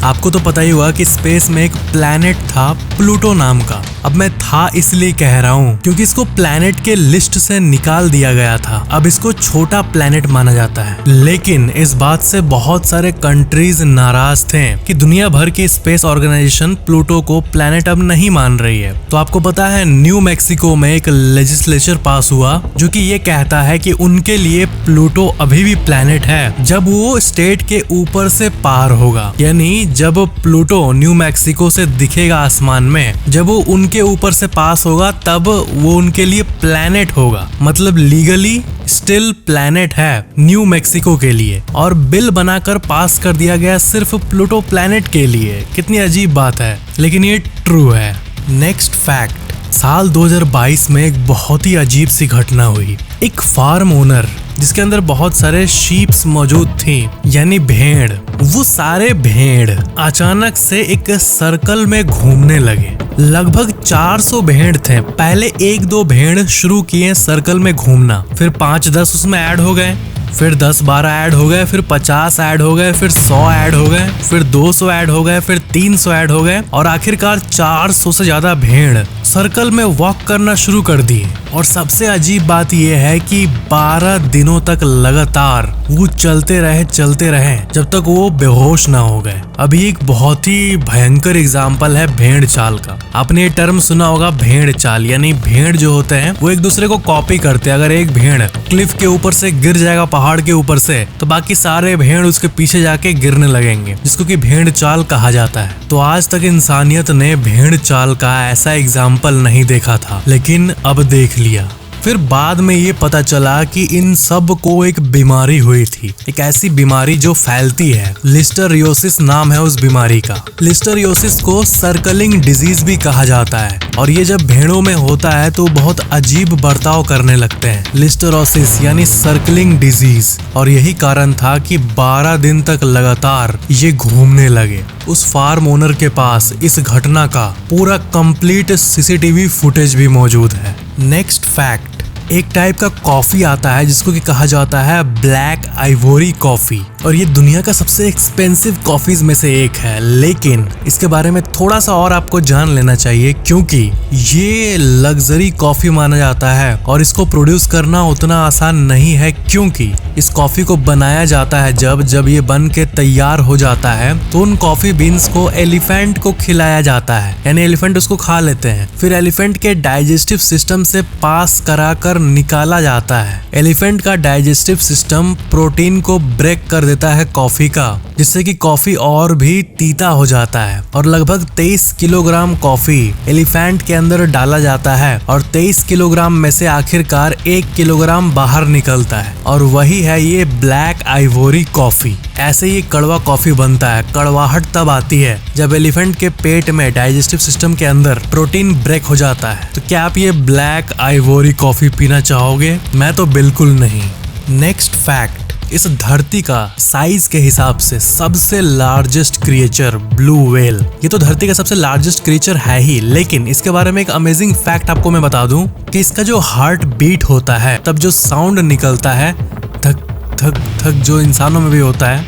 आपको तो पता ही हुआ कि स्पेस में एक प्लैनेट था प्लूटो नाम का। अब मैं था इसलिए कह रहा हूँ क्योंकि इसको प्लैनेट के लिस्ट से निकाल दिया गया था। अब इसको छोटा प्लैनेट माना जाता है, लेकिन इस बात से बहुत सारे कंट्रीज नाराज थे कि दुनिया भर की स्पेस ऑर्गेनाइजेशन प्लूटो को प्लैनेट अब नहीं मान रही है। तो आपको पता है न्यू मैक्सिको में एक लेजिस्लेचर पास हुआ जो कि ये कहता है कि उनके लिए प्लूटो अभी भी प्लैनेट है जब वो स्टेट के ऊपर से पार होगा। यानी जब प्लूटो न्यू मैक्सिको से दिखेगा आसमान में, जब वो उनके ऊपर से पास होगा तब वो उनके लिए प्लैनेट होगा। मतलब लीगली स्टिल प्लैनेट है न्यू मैक्सिको के लिए, और बिल बनाकर पास कर दिया गया सिर्फ प्लूटो प्लैनेट के लिए। कितनी अजीब बात है, लेकिन ये ट्रू है। नेक्स्ट फैक्ट, साल 2022 में एक बहुत ही अजीब सी घटना हुई। एक फार्म ओनर जिसके अंदर बहुत सारे शीप्स मौजूद थी, यानी भेड़, वो सारे भेड़ अचानक से एक सर्कल में घूमने लगे। लगभग 400 भेड़ थे। पहले 1-2 भेड़ शुरू किए सर्कल में घूमना, फिर 5-10 उसमें ऐड हो गए, फिर 10-12 ऐड हो गए, फिर 50 ऐड हो गए, फिर 100 ऐड हो गए, फिर 200 ऐड हो गए, फिर 300 ऐड हो गए, और आखिरकार 400 से ज्यादा भेड़ सर्कल में वॉक करना शुरू कर दिए। और सबसे अजीब बात यह है कि 12 दिनों तक लगातार वो चलते रहे जब तक वो बेहोश ना हो गए। अभी एक बहुत ही भयंकर एग्जाम्पल है भेड़ चाल का। आपने ये टर्म सुना होगा, भेड़ चाल, यानी भेड़ जो होते हैं वो एक दूसरे को कॉपी करते हैं। अगर एक भेड़ क्लिफ के ऊपर से गिर जाएगा पहाड़ के ऊपर से, तो बाकी सारे भेड़ उसके पीछे जाके गिरने लगेंगे, जिसको कि भेड़ चाल कहा जाता है। तो आज तक इंसानियत ने भेड़ चाल का ऐसा एग्जाम्पल नहीं देखा था, लेकिन अब देख लिया। फिर बाद में ये पता चला कि इन सब को एक बीमारी हुई थी, एक ऐसी बीमारी जो फैलती है। लिस्टरियोसिस नाम है उस बीमारी का। लिस्टरियोसिस को सर्कलिंग डिजीज भी कहा जाता है, और ये जब भेड़ों में होता है तो बहुत अजीब बर्ताव करने लगते हैं। लिस्टरोसिस यानी सर्कलिंग डिजीज, और यही कारण था कि 12 दिन तक लगातार ये घूमने लगे। उस फार्म ओनर के पास इस घटना का पूरा कंप्लीट सीसीटीवी फुटेज भी मौजूद है। नेक्स्ट फैक्ट, एक टाइप का कॉफी आता है जिसको कि कहा जाता है ब्लैक आइवोरी कॉफी, और ये दुनिया का सबसे एक्सपेंसिव कॉफीज में से एक है। लेकिन इसके बारे में थोड़ा सा और आपको जान लेना चाहिए, क्योंकि ये लग्जरी कॉफी माना जाता है और इसको प्रोड्यूस करना उतना आसान नहीं है, क्योंकि इस कॉफी को बनाया जाता है जब ये बन के तैयार हो जाता है तो उन कॉफी बीन्स को एलिफेंट को खिलाया जाता है, यानी एलिफेंट उसको खा लेते हैं। फिर एलिफेंट के डाइजेस्टिव सिस्टम से पास कराकर निकाला जाता है। एलिफेंट का डाइजेस्टिव सिस्टम प्रोटीन को ब्रेक कर देता है कॉफी का, जिससे कि कॉफी और भी तीता हो जाता है। और लगभग 23 किलोग्राम कॉफी एलिफेंट के अंदर डाला जाता है, और 23 किलोग्राम में से आखिरकार 1 किलोग्राम बाहर निकलता है, और वही है ये ब्लैक आइवोरी कॉफी। ऐसे ही कड़वा कॉफी बनता है। कड़वाहट तब आती है जब एलिफेंट के पेट में डाइजेस्टिव सिस्टम के अंदर प्रोटीन ब्रेक हो जाता है। तो क्या आप ये ब्लैक आइवोरी कॉफी पीना चाहोगे? मैं तो बिल्कुल नहीं। नेक्स्ट फैक्ट, इस धरती का साइज के हिसाब से सबसे लार्जेस्ट क्रिएचर ब्लू व्हेल। ये तो धरती का सबसे लार्जेस्ट क्रिएचर है ही, लेकिन इसके बारे में एक अमेजिंग फैक्ट आपको मैं बता दूं कि इसका जो हार्ट बीट होता है, तब जो साउंड निकलता है धक धक धक, जो इंसानों में भी होता है,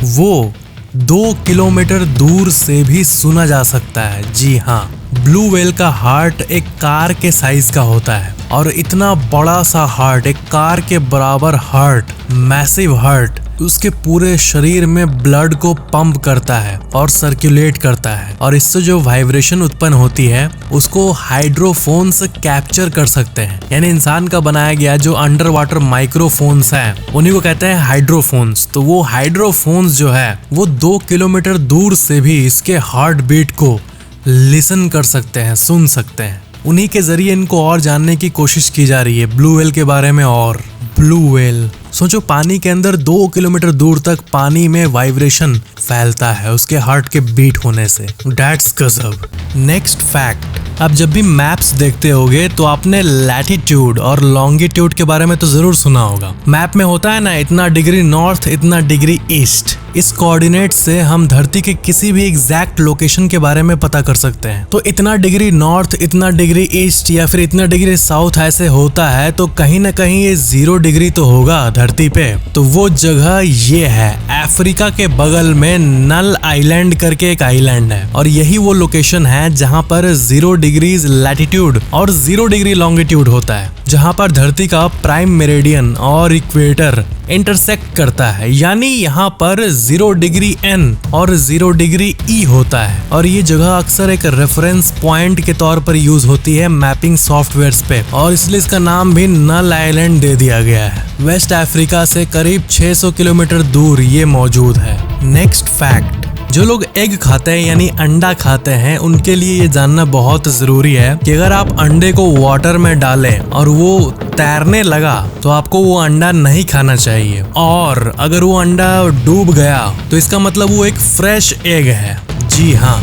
वो 2 किलोमीटर दूर से भी सुना जा सकता है। जी हाँ, ब्लू व्हेल का हार्ट एक कार के साइज का होता है, और इतना बड़ा सा हार्ट, एक कार के बराबर हार्ट, मैसिव हार्ट, उसके पूरे शरीर में ब्लड को पंप करता है और सर्कुलेट करता है, और इससे जो वाइब्रेशन उत्पन्न होती है उसको हाइड्रोफोन्स कैप्चर कर सकते हैं। यानी इंसान का बनाया गया जो अंडर वाटर माइक्रोफोन्स हैं, उन्हीं को कहते हैं हाइड्रोफोन्स। तो वो हाइड्रोफोन्स जो है वो 2 किलोमीटर दूर से भी इसके हार्ट बीट को लिसन कर सकते हैं, सुन सकते हैं। उन्हीं के जरिए इनको और जानने की कोशिश की जा रही है ब्लू व्हेल के बारे में। और ब्लू व्हेल, सोचो, पानी के अंदर 2 किलोमीटर दूर तक पानी में वाइब्रेशन फैलता है उसके हार्ट के बीट होने से। दैट्स गजब। नेक्स्ट फैक्ट, अब जब भी मैप्स देखते होगे तो आपने लैटिट्यूड और लॉन्गिट्यूड के बारे में तो जरूर सुना होगा। मैप में होता है ना, इतना डिग्री नॉर्थ, इतना डिग्री ईस्ट। इस कोऑर्डिनेट से हम धरती के किसी भी एग्जैक्ट लोकेशन के बारे में पता कर सकते हैं। तो इतना डिग्री नॉर्थ, इतना डिग्री ईस्ट या फिर इतना डिग्री साउथ ऐसे होता है तो कहीं ना कहीं ये 0 डिग्री तो होगा धरती पे। तो वो जगह ये है, अफ्रीका के बगल में नल आइलैंड करके एक आइलैंड है, और यही वो लोकेशन है जहाँ पर 0 डिग्रीज लैटिट्यूड और 0 डिग्री लॉन्गिट्यूड होता है, जहाँ पर धरती का प्राइम मेरिडियन और इक्वेटर इंटरसेक्ट करता है। यानी यहाँ पर 0 डिग्री एन और 0 डिग्री ई होता है, और ये जगह अक्सर एक रेफरेंस पॉइंट के तौर पर यूज होती है मैपिंग सॉफ्टवेयर्स पे, और इसलिए इसका नाम भी नल आइलैंड दे दिया गया है। वेस्ट अफ्रीका से करीब 600 किलोमीटर दूर ये मौजूद है। नेक्स्ट फैक्ट, जो लोग एग खाते हैं यानी अंडा खाते हैं, उनके लिए ये जानना बहुत जरूरी है कि अगर आप अंडे को वाटर में डालें और वो तैरने लगा तो आपको वो अंडा नहीं खाना चाहिए, और अगर वो अंडा डूब गया तो इसका मतलब वो एक फ्रेश एग है। जी हाँ,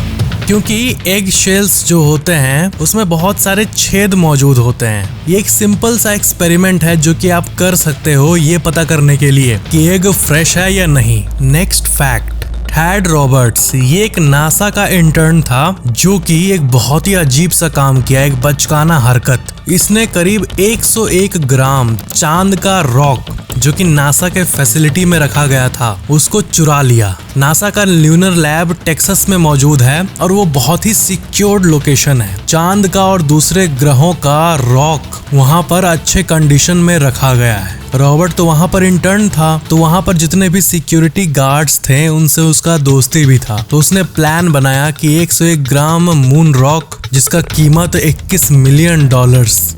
क्योंकि एग शेल्स जो होते हैं उसमें बहुत सारे छेद मौजूद होते हैं। ये एक सिंपल सा एक्सपेरिमेंट है जो कि आप कर सकते हो ये पता करने के लिए कि एग फ्रेश है या नहीं। नेक्स्ट फैक्ट, थैड रॉबर्ट्स ये एक नासा का इंटर्न था जो कि एक बहुत ही अजीब सा काम किया, एक बचकाना हरकत। इसने करीब 101 ग्राम चांद का रॉक जो कि नासा के फैसिलिटी में रखा गया था उसको चुरा लिया। नासा का ल्यूनर लैब टेक्सास में मौजूद है और वो बहुत ही सिक्योर्ड लोकेशन है। चांद का और दूसरे ग्रहों का रॉक वहाँ पर अच्छे कंडीशन में रखा गया है। रॉबर्ट तो वहाँ पर इंटर्न था, तो वहाँ पर जितने भी सिक्योरिटी गार्ड्स थे उनसे उसका दोस्ती भी था। तो उसने प्लान बनाया कि 101 ग्राम मून रॉक जिसका कीमत $21 मिलियन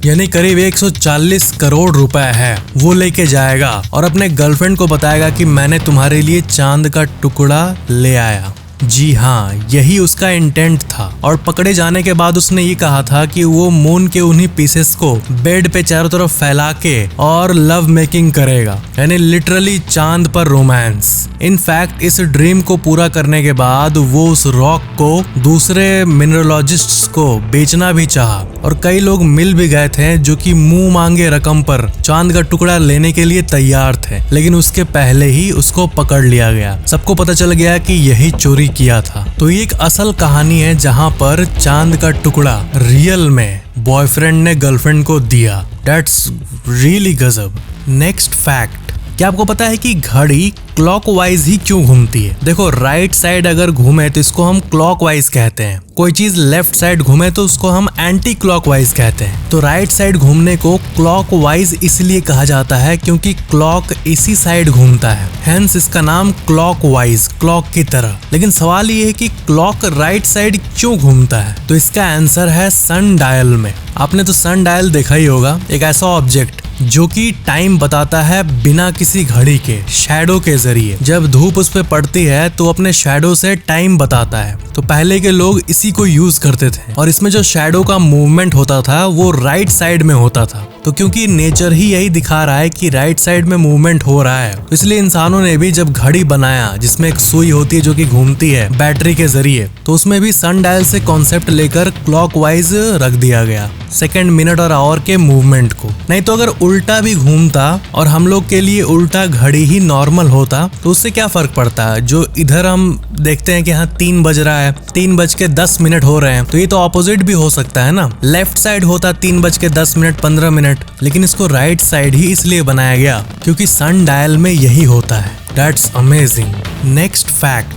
यानी करीब 140 करोड़ रुपए है, वो लेके जाएगा और अपने गर्लफ्रेंड को बताएगा कि मैंने तुम्हारे लिए चांद का टुकड़ा ले आया। जी हाँ, यही उसका इंटेंट था। और पकड़े जाने के बाद उसने ये कहा था कि वो मून के उन्हीं पीसेस को बेड पे चारों तरफ फैला के और लव मेकिंग करेगा, यानी लिटरली चांद पर रोमांस। इनफैक्ट इस ड्रीम को पूरा करने के बाद वो उस रॉक को दूसरे मिनरोलॉजिस्ट्स को बेचना भी चाहा, और कई लोग मिल भी गए थे जो कि मुंह मांगे रकम पर चांद का टुकड़ा लेने के लिए तैयार थे, लेकिन उसके पहले ही उसको पकड़ लिया गया। सबको पता चल गया कि यही चोरी किया था। तो ये एक असल कहानी है जहां पर चांद का टुकड़ा रियल में बॉयफ्रेंड ने गर्लफ्रेंड को दिया। दैट्स रियली गजब। नेक्स्ट फैक्ट, क्या आपको पता है कि घड़ी क्लॉकवाइज ही क्यों घूमती है? देखो, राइट साइड अगर घूमे तो इसको हम क्लॉकवाइज कहते हैं, कोई चीज लेफ्ट साइड घूमे तो उसको हम एंटी क्लॉकवाइज कहते हैं। तो राइट साइड घूमने को क्लॉकवाइज इसलिए कहा जाता है क्योंकि क्लॉक इसी साइड घूमता है, हेंस इसका नाम क्लॉकवाइज, क्लॉक की तरह। लेकिन सवाल ये है कि क्लॉक राइट साइड क्यों घूमता है? तो इसका आंसर है सन डायल में। आपने तो सन डायल देखा ही होगा, एक ऐसा ऑब्जेक्ट जो कि टाइम बताता है बिना किसी घड़ी के, शैडो के जरिए। जब धूप उस पे पड़ती है तो अपने शैडो से टाइम बताता है। तो पहले के लोग इसी को यूज करते थे, और इसमें जो शैडो का मूवमेंट होता था वो राइट साइड में होता था। तो क्योंकि नेचर ही यही दिखा रहा है कि राइट साइड में मूवमेंट हो रहा है, तो इसलिए इंसानों ने भी जब घड़ी बनाया जिसमें एक सुई होती है जो कि घूमती है बैटरी के जरिए, तो उसमें भी सन डायल से कॉन्सेप्ट लेकर क्लॉकवाइज रख दिया गया, सेकंड, मिनट और आवर के मूवमेंट को। नहीं तो अगर उल्टा भी घूमता और हम लोग के लिए उल्टा घड़ी ही नॉर्मल होता तो उससे क्या फर्क पड़ता है? जो इधर हम देखते हैं कि हाँ 3 बज रहा है, 3:10 हो रहे हैं, तो ये तो ऑपोजिट भी हो सकता है ना। लेफ्ट साइड होता 3:10 15 मिनट, लेकिन इसको राइट साइड ही इसलिए बनाया गया क्योंकि सन डायल में यही होता है। That's amazing. नेक्स्ट फैक्ट,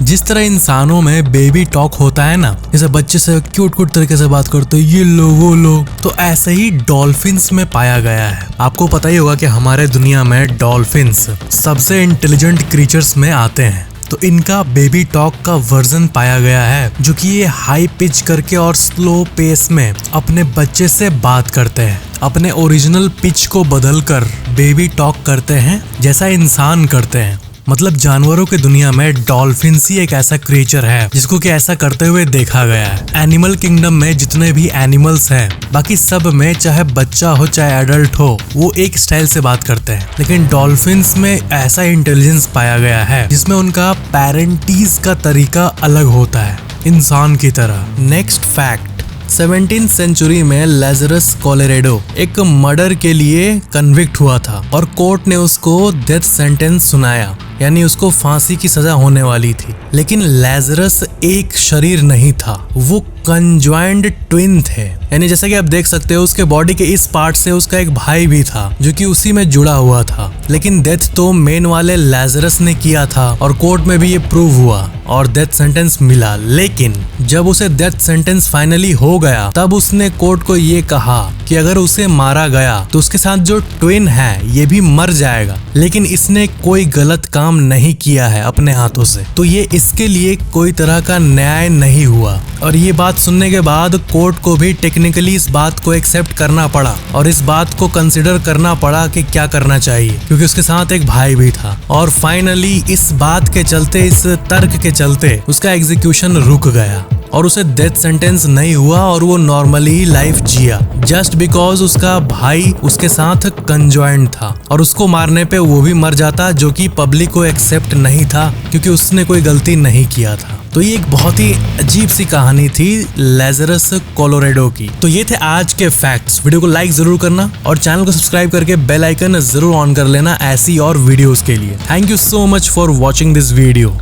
जिस तरह इंसानों में बेबी टॉक होता है ना, जैसे बच्चे से क्यूट तरीके से बात करते ये लो वो लो, तो ऐसे ही डॉल्फिन्स में पाया गया है। आपको पता ही होगा कि हमारे दुनिया में डॉल्फिन्स सबसे इंटेलिजेंट क्रीचर्स में आते हैं। तो इनका बेबी टॉक का वर्जन पाया गया है जो कि ये हाई पिच करके और स्लो पेस में अपने बच्चे से बात करते हैं, अपने ओरिजिनल पिच को बदलकर बेबी टॉक करते हैं जैसा इंसान करते हैं। मतलब जानवरों की दुनिया में डॉल्फिन्स ही एक ऐसा क्रिएचर है जिसको कि ऐसा करते हुए देखा गया है। एनिमल किंगडम में जितने भी एनिमल्स हैं, बाकी सब में चाहे बच्चा हो चाहे एडल्ट हो, वो एक स्टाइल से बात करते हैं, लेकिन डॉल्फिन्स में ऐसा इंटेलिजेंस पाया गया है जिसमें उनका पेरेंटीज का तरीका अलग होता है, इंसान की तरह। नेक्स्ट फैक्ट, 17th सेंचुरी में लेज़रस कोलोरेडो एक मर्डर के लिए कन्विक्ट हुआ था और कोर्ट ने उसको डेथ सेंटेंस सुनाया, यानी उसको फांसी की सजा होने वाली थी। लेकिन लेज़रस एक शरीर नहीं था, वो कंजॉइंड ट्विन थे। यानी जैसा कि आप देख सकते हो उसके बॉडी के इस पार्ट से उसका एक भाई भी था जो कि उसी में जुड़ा हुआ था। लेकिन डेथ तो मेन वाले लेज़रस ने किया था और कोर्ट में भी ये प्रूव हुआ और डेथ सेंटेंस मिला। लेकिन जब उसे डेथ सेंटेंस फाइनली हो गया तब उसने कोर्ट को ये कहा कि अगर उसे मारा गया तो उसके साथ जो ट्विन है ये भी मर जाएगा, लेकिन इसने कोई गलत काम नहीं किया है अपने हाथों से, तो ये इसके लिए कोई तरह का न्याय नहीं हुआ। और ये बात सुनने के बाद कोर्ट को भी टेक्निकली इस बात को एक्सेप्ट करना पड़ा और इस बात को कंसिडर करना पड़ा कि क्या करना चाहिए, क्योंकि उसके साथ एक भाई भी था। और फाइनली इस बात के चलते, इस तर्क के चलते उसका एग्जीक्यूशन रुक गया और उसे डेथ सेंटेंस नहीं हुआ और वो नॉर्मली लाइफ जिया, जस्ट बिकॉज उसका भाई उसके साथ कंजॉइंट था और उसको मारने पे वो भी मर जाता, जो कि पब्लिक को एक्सेप्ट नहीं था क्योंकि उसने कोई गलती नहीं किया था। तो ये एक बहुत ही अजीब सी कहानी थी लेज़रस कोलोरेडो की। तो ये थे आज के फैक्ट्स। वीडियो को लाइक जरूर करना और चैनल को सब्सक्राइब करके बेल आइकन जरूर ऑन कर लेना ऐसी और वीडियोस के लिए। Thank you so much for watching this video.